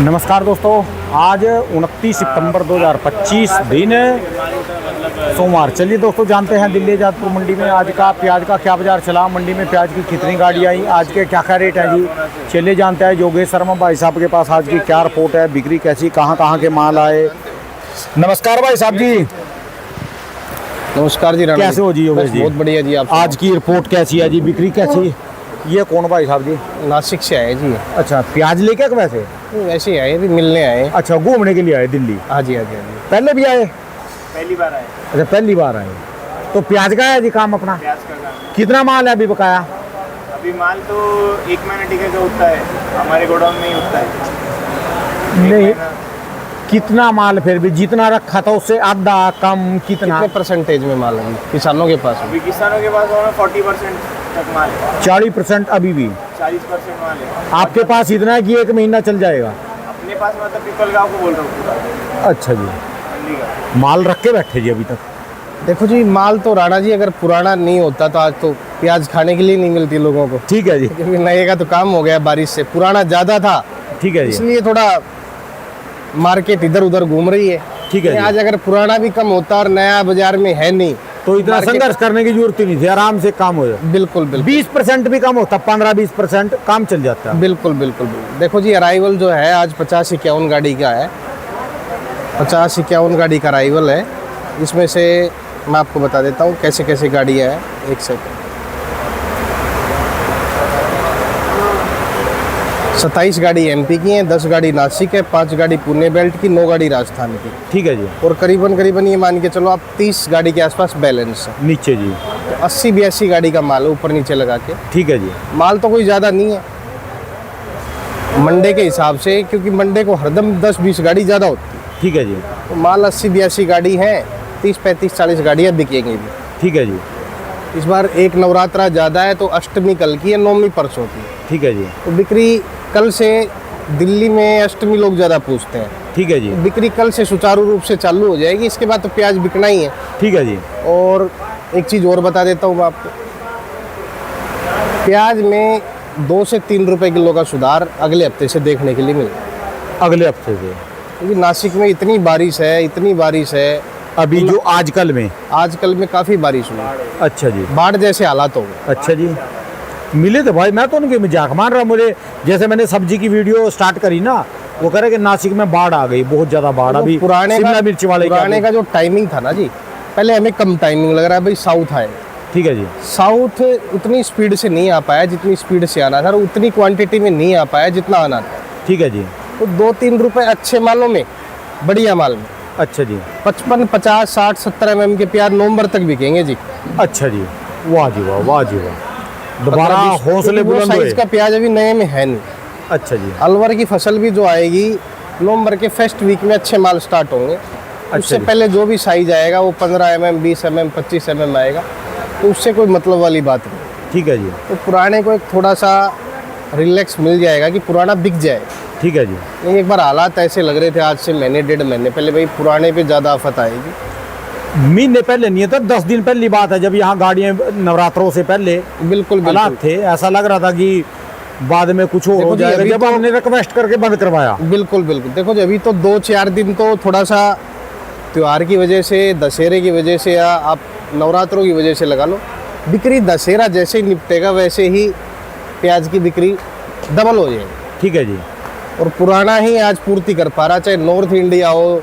नमस्कार दोस्तों, आज 29 सितंबर 2025 दिन सोमवार। चलिए दोस्तों, जानते हैं दिल्ली आजादपुर मंडी में आज का प्याज का क्या बाजार चला, मंडी में प्याज की कितनी गाड़ी आई, आज के क्या क्या रेट है जी। चलिए जानते हैं योगेश शर्मा भाई साहब के पास आज की क्या रिपोर्ट है, बिक्री कैसी, कहाँ कहाँ के माल आए। नमस्कार भाई साहब जी। नमस्कार जी। कैसे हो जी योगेश जी? बहुत बढ़िया जी। आप आज की रिपोर्ट कैसी है जी, बिक्री कैसी? ये कौन भाई साहब जी? नासिक से आए जी। अच्छा, प्याज लेके वैसे वैसे ही आए, अभी मिलने आए। अच्छा, घूमने के लिए आए दिल्ली? हाँ जी, हाँ जी, हाँ जी। पहले भी आए? पहली बार आए। अच्छा, पहली बार आए। तो प्याज का है जी काम अपना? प्याज का काम। कितना माल है अभी बकाया? अभी माल तो 1 महीना टिके का उठता है, हमारे गोडाउन में ही उठता है। नहीं, कितना माल फिर भी जितना रखा था उससे आधा कम कितना? कितने परसेंटेज में माल है किसानों के पास? अभी किसानों के पास 40% तक माल है। 40% अभी भी? 40% माल है। आपके पास इतना है कि 1 महीना चल जाएगा? अपने पास मतलब पीपल गाँव को बोल रहा हूँ पूरा अच्छा जी। मंडी का माल रख के बैठे जी अभी तक? देखो जी, माल तो राणा जी अगर पुराना नहीं होता तो आज तो प्याज खाने के लिए नहीं मिलती लोगों को। ठीक है जी। क्योंकि नए का तो काम हो गया बारिश से, पुराना ज़्यादा था। ठीक है जी। इसलिए थोड़ा मार्केट इधर उधर घूम रही है। ठीक है जी। आज अगर पुराना भी कम होता और नया बाजार में है नहीं तो इतना मार्केट- संघर्ष करने की जरूरत ही नहीं थी, आराम से काम हो जाए। बिल्कुल बिल्कुल 20% भी कम होता, 15-20% काम चल जाता है। बिल्कुल बिल्कुल बिल्कुल। देखो जी, अराइवल जो है आज 50-51 गाड़ी का है। 50-51 गाड़ी का अराइवल है। इसमें से मैं आपको बता देता हूँ कैसे कैसे गाड़ियाँ हैं। एक सेकंड। 27 गाड़ी एमपी की हैं, 10 गाड़ी नासिक है, 5 गाड़ी पुणे बेल्ट की, 9 गाड़ी राजस्थान की, ठीक है जी। और करीबन ये मान के चलो आप 30 गाड़ी के आसपास बैलेंस है। नीचे जी। तो 80-82 गाड़ी का माल है ऊपर नीचे लगा के। ठीक है जी। माल तो कोई ज़्यादा नहीं है मंडे के हिसाब से, क्योंकि मंडे को हरदम 10-20 गाड़ी ज़्यादा होती है। ठीक है जी। तो माल 80-82 गाड़ी है, 30-35-40 गाड़ियाँ बिकेंगी भी। ठीक है जी। इस बार एक नवरात्रा ज़्यादा है तो अष्टमी कल की है, नवमी परसों की। ठीक है जी। तो बिक्री कल से दिल्ली में अष्टमी लोग ज़्यादा पूछते हैं। ठीक है जी। बिक्री कल से सुचारू रूप से चालू हो जाएगी। इसके बाद तो प्याज बिकना ही है। ठीक है जी। और एक चीज़ और बता देता हूँ मैं आपको, प्याज में 2 से 3 रुपए किलो का सुधार अगले हफ्ते से देखने के लिए मिलेगा। अगले हफ्ते से? क्योंकि नासिक में इतनी बारिश है अभी जो आजकल में? आजकल में काफ़ी बारिश हुई। अच्छा जी। बाढ़ जैसे हालात हो गए। अच्छा जी। मिले तो भाई, मैं तो उनके मजाक मान रहा हूँ। मुझे जैसे मैंने सब्जी की वीडियो स्टार्ट करी ना, वो कह रहे कि नासिक में बाढ़ आ गई, बहुत ज्यादा बाढ़। अभी शिमला मिर्च वाले पुराने का जो टाइमिंग था ना जी, पहले हमें कम टाइमिंग लग रहा है भाई, साउथ आए। ठीक है जी। साउथ उतनी स्पीड से नहीं आ पाया जितनी स्पीड से आना था, और उतनी क्वांटिटी में नहीं आ पाया जितना आना था। ठीक है जी। तो 2-3 रुपए अच्छे मालों में, बढ़िया माल में। अच्छा जी। 55, 50, 60, 70 mm के प्याज नवंबर तक बिकेंगे जी। अच्छा जी। वाह जी वाह, वाह जी वाह। दोबारा हौसले बुलंद हुए। साइज का प्याज अभी नए में है नहीं। अच्छा जी। अलवर की फसल भी जो आएगी नवंबर के फर्स्ट वीक में अच्छे माल स्टार्ट होंगे। उससे जी। पहले जो भी साइज आएगा वो 15 mm, 20 mm, 25 mm आएगा, तो उससे कोई मतलब वाली बात नहीं। ठीक है जी। तो पुराने को एक थोड़ा सा रिलैक्स मिल जाएगा कि पुराना बिक जाए। ठीक है जी। लेकिन एक बार हालात ऐसे लग रहे थे आज से महीने 1.5 महीने पहले, भाई पुराने पे ज़्यादा आफत आएगी। महीने पहले नहीं है तो 10 दिन पहली बात है, जब यहाँ गाड़ियाँ नवरात्रों से पहले बिल्कुल हालात बिल्कुल थे। ऐसा लग रहा था कि बाद में कुछ और हो देखो जी, जाएगा, अभी जब तो- हमने रिक्वेस्ट करके बंद करवाया। बिल्कुल बिल्कुल। देखो जी, अभी तो 2-4 दिन तो थोड़ा सा त्यौहार की वजह से, दशहरे की वजह से, या आप नवरात्रों की वजह से लगा लो, बिक्री दशहरा जैसे ही निपटेगा वैसे ही प्याज की बिक्री डबल हो जाएगी। ठीक है जी। और पुराना ही आज पूर्ति कर पा रहा, चाहे नॉर्थ इंडिया हो,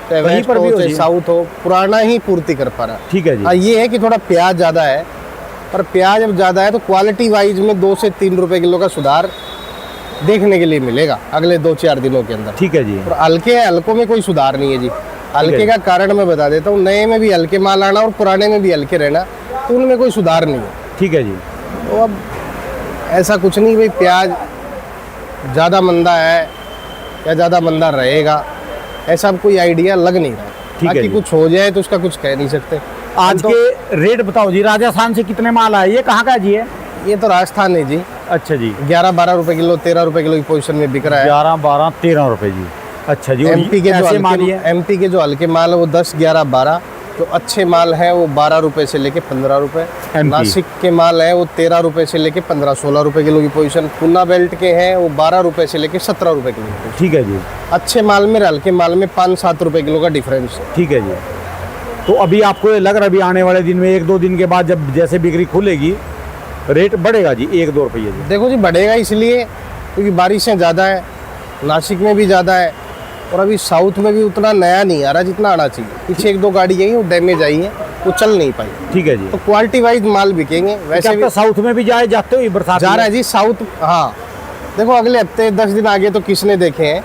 चाहे कहीं वेस्ट पर भी हो, हो चाहे जी। साउथ हो, पुराना ही पूर्ति कर पा रहा। ठीक है जी। हाँ, ये है कि थोड़ा प्याज ज़्यादा है, पर प्याज अब ज़्यादा है तो क्वालिटी वाइज में 2 से 3 रुपए किलो का सुधार देखने के लिए मिलेगा अगले 2-4 दिनों के अंदर। ठीक है जी। और हल्कों में कोई सुधार नहीं है जी। हल्के है। का कारण मैं बता देता हूँ, नए में भी हल्के माल आना और पुराने में भी हल्के रहना, तो उनमें कोई सुधार नहीं है। ठीक है जी। तो अब ऐसा कुछ नहीं भाई प्याज ज़्यादा मंदा है या ज़्यादा मंदा रहेगा, ऐसा अब कोई आइडिया लग नहीं रहा है। ठीक है बाकी जी। कुछ हो जाए तो उसका कुछ कह नहीं सकते। आज हम के रेट बताओ जी, राजस्थान से कितने माल आए? ये कहाँ का जी है? ये तो राजस्थान है जी। अच्छा जी। 11-12 रुपए किलो, 13 रुपए किलो की पोजीशन में बिक रहा है। 11, 12, 13 रुपए जी। अच्छा जी। और एमपी के ऐसे माल ही है? जो हल्के माल है वो 10, 11, 12, जो अच्छे माल हैं वो 12 रुपए से लेके 15 रुपए, MP। नासिक के माल हैं वो 13 रुपए से लेके 15-16 रुपए किलो की पोजीशन, पूना बेल्ट के हैं वो 12 रुपए से लेके 17 रुपए किलो की पोजीशन। ठीक है जी, अच्छे माल में हल्के माल में 5-7 रुपए किलो का डिफरेंस है। ठीक है जी। तो अभी आपको ये लग रहा है अभी आने वाले दिन में 1-2 दिन के बाद जब जैसे बिक्री खुलेगी रेट बढ़ेगा जी 1-2 रुपये जी? देखो जी बढ़ेगा इसलिए क्योंकि बारिशें ज़्यादा है, नासिक में भी ज़्यादा है और अभी साउथ में भी उतना नया नहीं आ रहा जितना आना चाहिए। पीछे 1-2 गाड़ी आई वो डैमेज आई है, वो चल नहीं पाई। ठीक है जी। तो क्वालिटी वाइज माल बिकेंगे। वैसे भी साउथ में भी जाते हो बरसात जा में? रहा है जी साउथ। हाँ देखो अगले हफ्ते 10 दिन आगे तो किसने देखे हैं,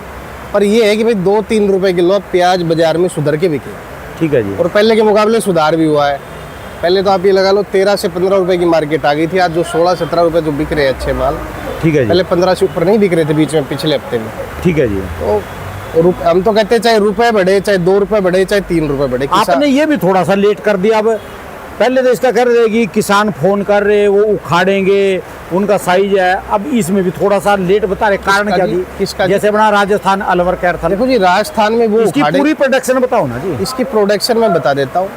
पर ये है कि भाई 2-3 रुपए किलो प्याज बाजार में सुधर के बिके। ठीक है जी। और पहले के मुकाबले सुधार भी हुआ है। पहले तो आप ये लगा लो 13 से 15 रुपए की मार्केट आ गई थी, आज जो 16-17 रुपए जो बिक रहे हैं अच्छे माल, ठीक है जी। पहले 15 से ऊपर नहीं बिक रहे थे बीच में पिछले हफ्ते में। ठीक है जी। तो हम तो कहते हैं चाहे रुपए बढ़े, चाहे 2 रुपए बढ़े, चाहे 3 रुपए बढ़े। आपने ये भी थोड़ा सा लेट कर दिया। अब पहले तो इसका कर रहे कि किसान फोन कर रहे वो उखाड़ेंगे, उनका साइज है। अब इसमें भी थोड़ा सा लेट बता रहे, कारण क्या जी? किसका? जैसे अपना राजस्थान अलवर कैर था। देखो जी राजस्थान में वो इसकी पूरी प्रोडक्शन बताओ ना जी। इसकी प्रोडक्शन मैं बता देता हूँ,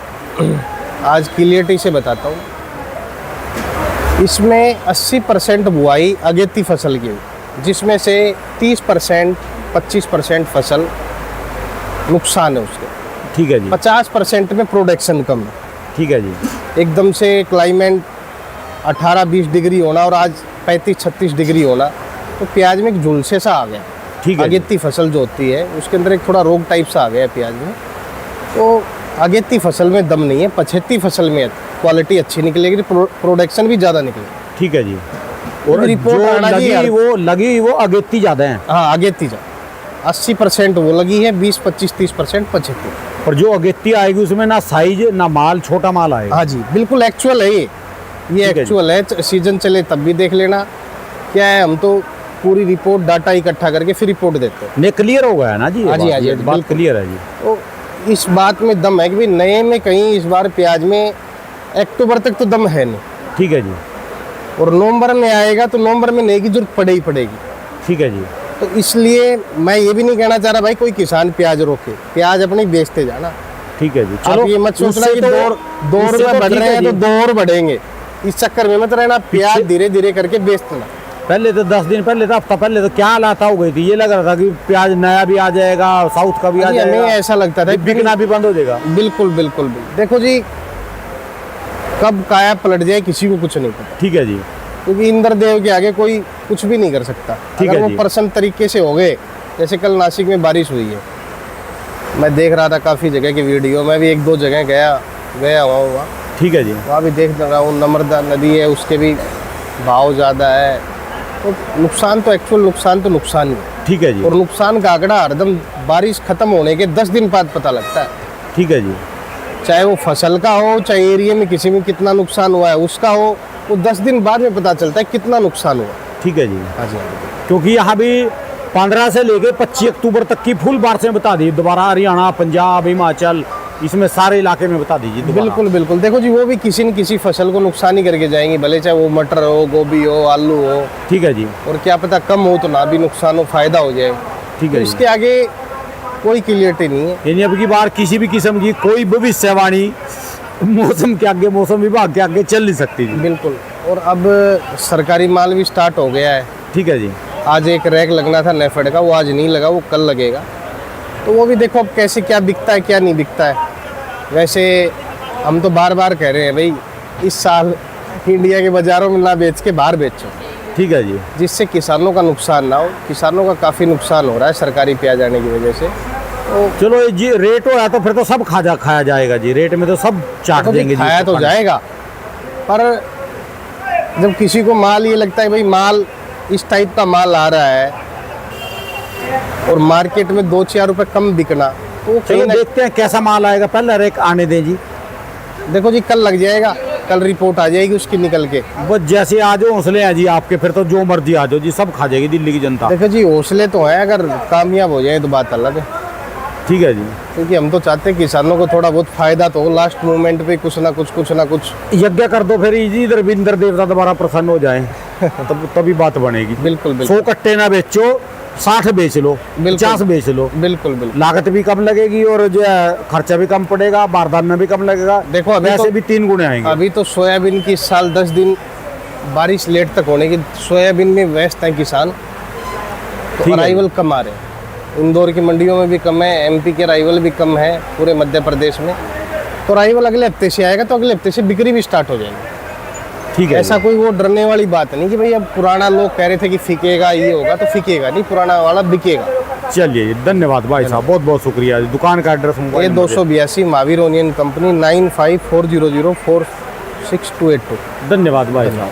आज क्लियरिटी से बताता हूँ। इसमें 80% बुआई अगेती फसल की हुई, जिसमें से 30% 25% फसल नुकसान है उसके। ठीक है जी। 50% में प्रोडक्शन कम है। ठीक है जी। एकदम से क्लाइमेट 18-20 डिग्री होना और आज 35-36 डिग्री होना, तो प्याज में एक झुलसे सा आ गया। ठीक है। अगेती फसल जो होती है उसके अंदर एक थोड़ा रोग टाइप सा आ गया है प्याज में। तो अगेती फसल में दम नहीं है, पछेती फसल में क्वालिटी अच्छी निकलेगी, प्रोडक्शन भी ज़्यादा निकलेगी। ठीक है जी। और रिपोर्ट जो आना जी लगी वो अगेती ज़्यादा है। हाँ अगेती ज़्यादा 80% वो लगी है, 20-25-30% पछेती। और जो अगेती आएगी उसमें ना साइज ना माल, छोटा माल आएगा। हाँ जी बिल्कुल एक्चुअल है ये ठीक है एक्चुअल है। सीजन चले तब भी देख लेना। क्या है, हम तो पूरी रिपोर्ट डाटा इकट्ठा करके फिर रिपोर्ट देते हैं। ने क्लियर हो गया है ना जी? हाँ जी, हाँ जी, ये बात बिल्कुल। क्लियर है जी। तो इस बात में दम है कि भाई नए में कहीं इस बार प्याज में अक्टूबर तक तो दम है नहीं। ठीक है जी। और नवंबर में आएगा तो नवंबर में नई की जरूरत पड़े ही पड़ेगी। ठीक है जी। तो इसलिए मैं ये भी नहीं कहना चाह रहा भाई कोई किसान प्याज रोके, प्याज अपनी बेचते जाना। ठीक है जी। आप ये मत सोचना कि दो उससे रुपए तो बढ़ ठीक रहे है हैं तो जी। 2 और बढ़ेंगे, इस चक्कर में मत रहना। प्याज धीरे धीरे करके बेचना। पहले तो 10 दिन पहले तो हफ्ता पहले तो क्या हालात हो गई थी, ये लग रहा था कि प्याज नया भी आ जाएगा, साउथ का भी आ हमें जाएगा, ऐसा लगता था बिकना भी बंद हो जाएगा। बिल्कुल बिल्कुल। देखो जी कब काया पलट जाए किसी को कुछ नहीं पता, ठीक है जी। क्योंकि इंद्रदेव के आगे कोई कुछ भी नहीं कर सकता। ठीक अगर है वो जी। प्रसन्न तरीके से हो गए, जैसे कल नासिक में बारिश हुई है, मैं देख रहा था काफ़ी जगह की वीडियो, मैं भी 1-2 जगह गया हुआ। ठीक है जी। वहाँ भी देख रहा हूँ, नर्मदा नदी है उसके भी भाव ज़्यादा है। तो नुकसान तो एक्चुअल नुकसान तो नुकसान ही है। ठीक है जी। और नुकसान का आंकड़ा हरदम बारिश खत्म होने के 10 दिन बाद पता लगता है। ठीक है जी। चाहे वो फसल का हो, चाहे एरिया में किसी में कितना नुकसान हुआ है उसका हो, वो 10 दिन बाद में पता चलता है कितना नुकसान हुआ। ठीक है जी। हाँ जी। क्योंकि यहाँ भी 15 से लेके 25 अक्टूबर तक की फुल बारिशें बता दी दोबारा। हरियाणा, पंजाब, हिमाचल, इसमें सारे इलाके में बता दीजिए दोबारा। बिल्कुल बिल्कुल। देखो जी वो भी किसी न किसी फसल को नुकसान ही करके जाएंगी, भले चाहे वो मटर हो, गोभी हो, आलू हो। ठीक है जी। और क्या पता कम हो तो ना भी नुकसान हो, फायदा हो जाए। ठीक तो है जी। इसके आगे कोई क्लियरिटी नहीं है। यानी अब की बार किसी भी किस्म की कोई भविष्यवाणी मौसम के आगे, मौसम विभाग के आगे चल नहीं सकती जी। बिल्कुल। और अब सरकारी माल भी स्टार्ट हो गया है। ठीक है जी। आज एक रैक लगना था नेफेड का, वो आज नहीं लगा, वो कल लगेगा। तो वो भी देखो अब कैसे क्या बिकता है क्या नहीं बिकता है। वैसे हम तो बार बार कह रहे हैं भाई इस साल इंडिया के बाज़ारों में ना बेच के बाहर बेचो, ठीक है जी। जिससे किसानों का नुकसान ना हो। किसानों का काफ़ी नुकसान हो रहा है सरकारी प्याज आने की वजह से। तो चलो ये जी रेट हो तो फिर तो सब खाया जाएगा जी। रेट में तो सब चाट देखो जी, देंगे जी। खाया तो जाएगा, पर जब किसी को माल ये लगता है भाई माल इस टाइप का माल आ रहा है और मार्केट में 2-4 रुपए कम बिकना, तो वो कहीं चलो ना देखते हैं कैसा माल आएगा। पहले रेट आने दें जी। देखो जी कल लग जाएगा, कल रिपोर्ट आ जाएगी उसकी निकल के। बस जैसे आ जाओ हौसले हैं जी आपके, फिर तो जो मर्जी आ जाओ जी, सब खा जाएगी दिल्ली की जनता। देखो जी हौसले तो हैं, अगर कामयाब हो जाए तो बात अलग है। ठीक है जी। क्योंकि हम तो चाहते हैं किसानों को थोड़ा बहुत फायदा तो हो, लास्ट मोमेंट पे कुछ ना कुछ। यज्ञ कर दो फिर इधर भी इंद्र देवता दोबारा प्रसन्न हो जाए तब तभी बात बनेगी। बिल्कुल बिल्कुल। 100 कट्टे ना बेचो, 60 बेच लो, बिल्कुल। 50 बेच लो, बिल्कुल बिल्कुल। लागत भी कम लगेगी और जो है खर्चा भी कम पड़ेगा, बारदान में भी कम लगेगा। देखो अभी वैसे तो- भी 3 गुने आएंगे। अभी तो सोयाबीन की इस साल 10 दिन बारिश लेट तक होने की, सोयाबीन में व्यस्त हैं किसान, ठीक तो है। अराइवल कम आ रहे हैं। इंदौर की मंडियों में भी कम है, एमपी के अराइवल भी कम है, पूरे मध्य प्रदेश में। तो अराइवल अगले हफ्ते से आएगा, तो अगले हफ्ते से बिक्री भी स्टार्ट हो जाएगी। ठीक है। ऐसा कोई वो डरने वाली बात नहीं कि भाई अब पुराना लोग कह रहे थे कि फीकेगा, ये होगा, तो फीकेगा नहीं, पुराना वाला बिकेगा। चलिए धन्यवाद भाई साहब, बहुत बहुत शुक्रिया। दुकान का एड्रेस ये mobile number 282 Mahavir onion company 9540046282। दे- धन्यवाद भाई साहब।